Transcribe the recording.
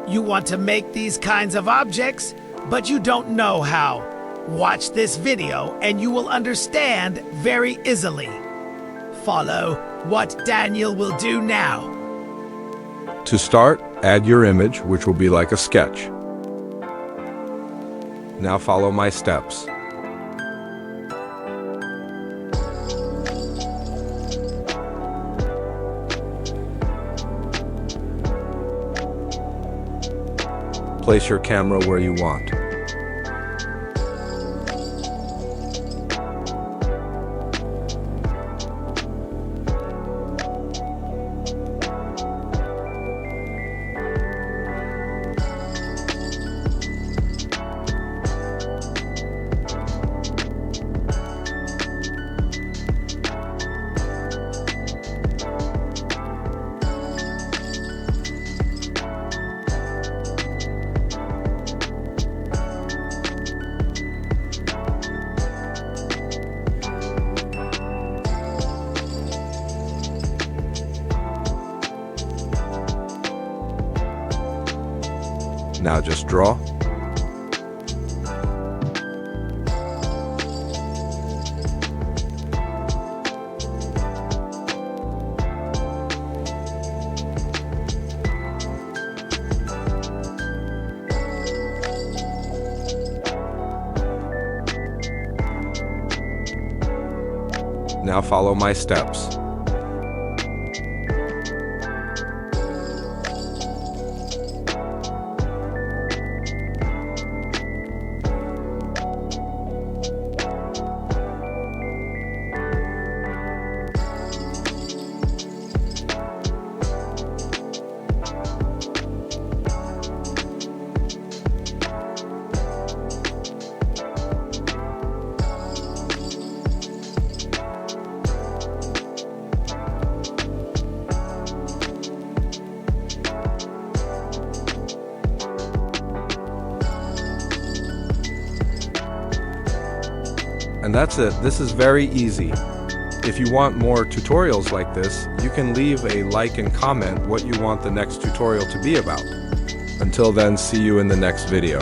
You want to make these kinds of objects, but you don't know how. Watch this video and you will understand very easily. Follow what Daniel will do now. To start, add your image, which will be like a sketch. Now follow my steps. Place your camera where you want. Now just draw. Now follow my steps. And that's it. This is very easy. If you want more tutorials like this, you can leave a like and comment what you want the next tutorial to be about. Until then, see you in the next video.